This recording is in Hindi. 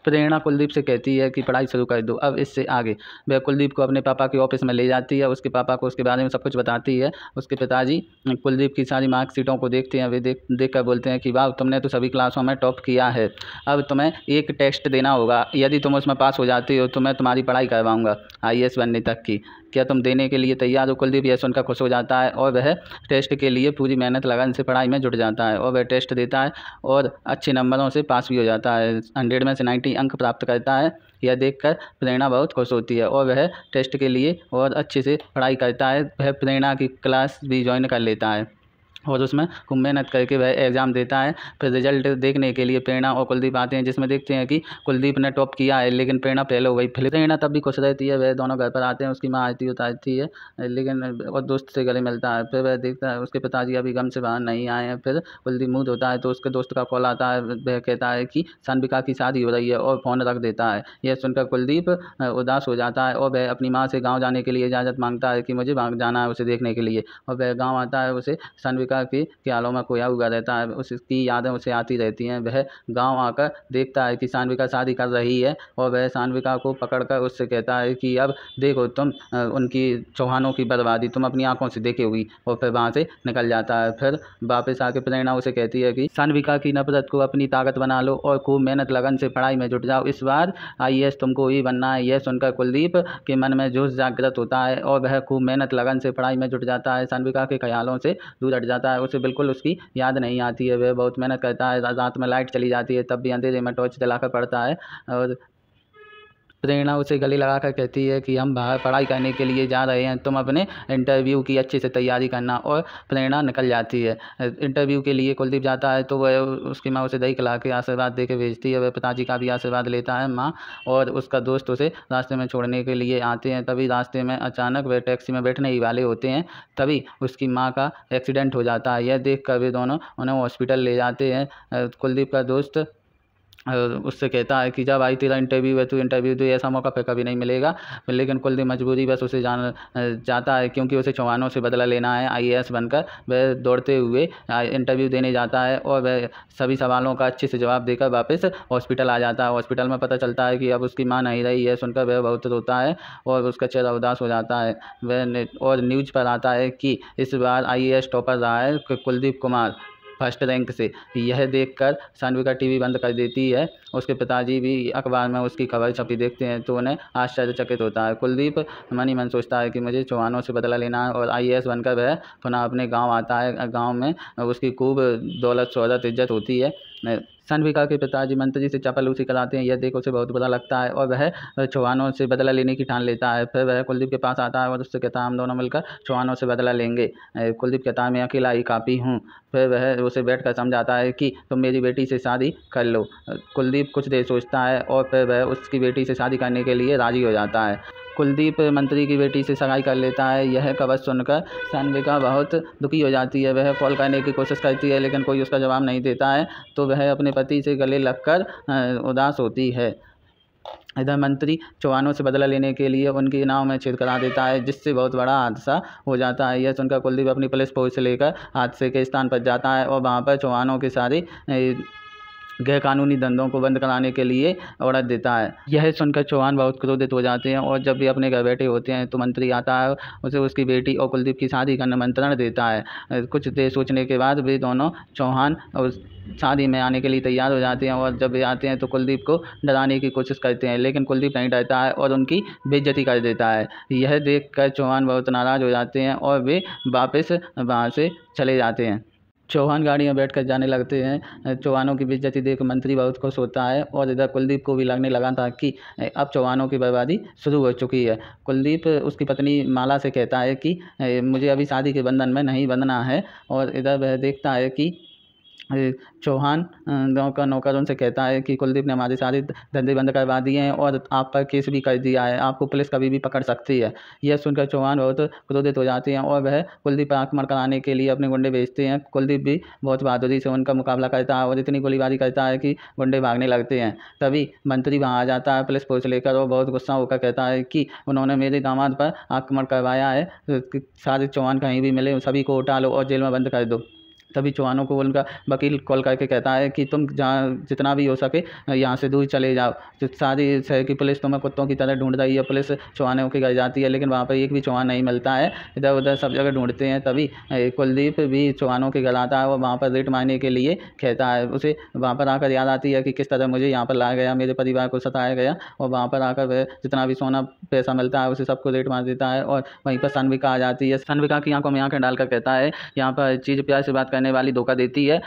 प्रेरणा कुलदीप से कहती है कि पढ़ाई शुरू कर दो अब इससे आगे। वह कुलदीप को अपने पापा के ऑफिस में ले जाती है, उसके पापा को उसके बारे में सब कुछ बताती है। उसके पिताजी कुलदीप की सारी मार्कशीटों को देखते हैं। वे देख कर बोलते हैं कि वाह, तुमने तो सभी क्लासों में टॉप किया है। अब तुम्हें एक टेस्ट देना होगा, यदि तुम उसमें पास हो जाती हो तो मैं तुम्हारी पढ़ाई करवाऊँगा IAS बनने तक की। क्या तुम देने के लिए तैयार हो? कुलदीप यह सुनकर खुश हो जाता है और वह टेस्ट के लिए पूरी मेहनत लगन से पढ़ाई में जुट जाता है और वह टेस्ट देता है और अच्छे नंबरों से पास भी हो जाता है। 100 में से 90 अंक प्राप्त करता है। यह देखकर प्रेरणा बहुत खुश होती है और वह टेस्ट के लिए और अच्छे से पढ़ाई करता है। वह प्रेरणा की क्लास भी ज्वाइन कर लेता है और उसमें खूब मेहनत करके वह एग्ज़ाम देता है। फिर रिजल्ट देखने के लिए प्रेरणा और कुलदीप आते हैं, जिसमें देखते हैं कि कुलदीप ने टॉप किया है लेकिन प्रेरणा फेल हो गई। फिर प्रेरणा तब भी खुश रहती है। वह दोनों घर पर आते हैं, उसकी माँ आती उतारती है लेकिन और दोस्त से गले मिलता है। फिर वह देखता है उसके पिताजी अभी गम से बाहर नहीं आए हैं। फिर कुलदीप मुँह धोता है तो उसके दोस्त का कॉल आता है। वह कहता है कि सान्विका की शादी हो रही है और फ़ोन रख देता है। यह सुनकर कुलदीप उदास हो जाता है और वह अपनी माँ से गाँव जाने के लिए इजाज़त मांगता है कि मुझे भाग जाना है उसे देखने के लिए। और वह गाँव आता है। उसे सान्विका के ख्यालों में खोया हुआ रहता है, उसकी यादें उसे आती रहती हैं। वह गांव आकर देखता है कि सान्विका शादी कर रही है और वह सान्विका को पकड़कर उससे कहता है कि अब देखो तुम उनकी चौहानों की बर्बादी तुम अपनी आंखों से देखी हुई। और फिर वहाँ से निकल जाता है। फिर वापस आके प्रेरणा उसे कहती है कि सान्विका की नफरत को अपनी ताकत बना लो और खूब मेहनत लगन से पढ़ाई में जुट जाओ, इस बार IAS तुमको ही बनना है। यह सुनकर कुलदीप के मन में जोश जागृत होता है और वह खूब मेहनत लगन से पढ़ाई में जुट जाता है। सान्विका के ख्यालों से दूर हट जाता है, उसे बिल्कुल उसकी याद नहीं आती है। वह बहुत मेहनत करता है, रात में लाइट चली जाती है तब भी अंधेरे में टॉर्च जलाकर पढ़ता है। और प्रेरणा उसे गले लगाकर कहती है कि हम बाहर पढ़ाई करने के लिए जा रहे हैं, तुम अपने इंटरव्यू की अच्छे से तैयारी करना। और प्रेरणा निकल जाती है। इंटरव्यू के लिए कुलदीप जाता है तो वह उसकी माँ उसे दही खिला के आशीर्वाद दे के भेजती है। वह पिताजी का भी आशीर्वाद लेता है। माँ और उसका दोस्त उसे रास्ते में छोड़ने के लिए आते हैं। तभी रास्ते में अचानक वह टैक्सी में बैठने ही वाले होते हैं, तभी उसकी माँ का एक्सीडेंट हो जाता है। यह देख कर वे दोनों उन्हें हॉस्पिटल ले जाते हैं। कुलदीप का दोस्त उससे कहता है कि जब आई तेरा इंटरव्यू है, तू इंटरव्यू दे, ऐसा मौका फिर कभी नहीं मिलेगा। लेकिन कुलदीप मजबूरी बस उसे जाता है क्योंकि उसे चौहानों से बदला लेना है। IAS बनकर वह दौड़ते हुए इंटरव्यू देने जाता है और वह सभी सवालों का अच्छे से जवाब देकर वापस हॉस्पिटल आ जाता है। हॉस्पिटल में पता चलता है कि अब उसकी माँ नहीं रही है। सुनकर वह बहुत रोता है और उसका चेहरा उदास हो जाता है। वह और न्यूज़ पर आता है कि इस बार IAS टॉपर रहा है कुलदीप कुमार, फर्स्ट रैंक से। यह देखकर सान्विका टीवी बंद कर देती है। उसके पिताजी भी अखबार में उसकी खबर छपी देखते हैं तो उन्हें आश्चर्यचकित होता है। कुलदीप मन ही मन सोचता है कि मुझे चौहानों से बदला लेना है और IAS बनकर वह पुनः अपने गांव आता है। गांव में उसकी खूब दौलत शोहरत इज्जत होती है। सान्विका के पिताजी मंत्री से चापलूसी कराते हैं। यह देख उसे बहुत बुरा लगता है और वह चौहानों से बदला लेने की ठान लेता है। फिर वह कुलदीप के पास आता है और उससे कहता है हम दोनों मिलकर चौहानों से बदला लेंगे। कुलदीप कहता है मैं अकेला ही काफ़ी हूँ। फिर वह उसे बैठकर समझाता है कि तुम मेरी बेटी से शादी कर लो। कुलदीप कुछ देर सोचता है और फिर वह उसकी बेटी से शादी करने के लिए राज़ी हो जाता है। कुलदीप मंत्री की बेटी से सगाई कर लेता है। यह खबर सुनकर सान्विका बहुत दुखी हो जाती है। वह कॉल करने की कोशिश करती है लेकिन कोई उसका जवाब नहीं देता है, तो वह अपने पति से गले लगकर उदास होती है। इधर मंत्री चौहानों से बदला लेने के लिए उनकी नाव में छेद करा देता है, जिससे बहुत बड़ा हादसा हो जाता है। यह सुनकर कुलदीप अपनी पुलिस फोर्स लेकर हादसे के स्थान पर जाता है और वहाँ पर चौहानों के सारे गैर कानूनी धंधों को बंद कराने के लिए ऑर्डर देता है। यह सुनकर चौहान बहुत क्रोधित हो जाते हैं और जब भी अपने घर बैठे होते हैं तो मंत्री आता है, उसे उसकी बेटी और कुलदीप की शादी का निमंत्रण देता है। कुछ देर सोचने के बाद वे दोनों चौहान और शादी में आने के लिए तैयार हो जाते हैं और जब वे आते हैं तो कुलदीप को डराने की कोशिश करते हैं, लेकिन कुलदीप नहीं डरता है और उनकी बेइज्जती कर देता है। यह देखकर चौहान बहुत नाराज़ हो जाते हैं और वे वापस वहाँ से चले जाते हैं। चौहान गाड़ी में बैठकर जाने लगते हैं। चौहानों की बेइज्जती देख मंत्री बहुत खुश होता है और इधर कुलदीप को भी लगने लगा था कि अब चौहानों की बर्बादी शुरू हो चुकी है। कुलदीप उसकी पत्नी माला से कहता है कि मुझे अभी शादी के बंधन में नहीं बंधना है। और इधर वह देखता है कि चौहान गाँव का नौकर उनसे कहता है कि कुलदीप ने हमारे सारे धंधे बंद करवा दिए हैं और आप पर केस भी कर दिया है, आपको पुलिस कभी भी पकड़ सकती है। यह सुनकर चौहान बहुत क्रोधित हो जाते हैं और वह कुलदीप पर आक्रमण कराने के लिए अपने गुंडे भेजते हैं। कुलदीप भी बहुत बहादुरी से उनका मुकाबला करता है और इतनी गोलीबारी करता है कि गुंडे भागने लगते हैं। तभी मंत्री वहाँ आ जाता है पुलिस फोर्स लेकर और बहुत गुस्सा होकर कहता है कि उन्होंने मेरे दामाद पर आक्रमण करवाया है, सारे चौहान कहीं भी मिले सभी को उठा लो और जेल में बंद कर दो। तभी चौहानों को उनका वकील कॉल करके कहता है कि तुम जहाँ जितना भी हो सके यहाँ से दूर चले जाओ। जो सारी शहर की पुलिस तुम्हें कुत्तों की तरह ढूंढ रही है। पुलिस चौहानों के घर जाती है, लेकिन वहाँ पर एक भी चौहान नहीं मिलता है। इधर उधर सब जगह ढूंढते हैं। तभी कुलदीप भी चौहानों के घर आता है और वहाँ पर रेट मारने के लिए कहता है। उसे वहाँ पर आकर याद आती है कि किस तरह मुझे यहाँ पर लाया गया, मेरे परिवार को सताया गया, और वहाँ पर आकर वह जितना भी सोना पैसा मिलता है उसे सबको रेट मार देता है। और वहीं पर सनविका आ जाती है। सनविका की आंखों में आंखें डालकर कहता है, यहाँ पर चीज़ प्यार से बात करने वाली धोखा देती है।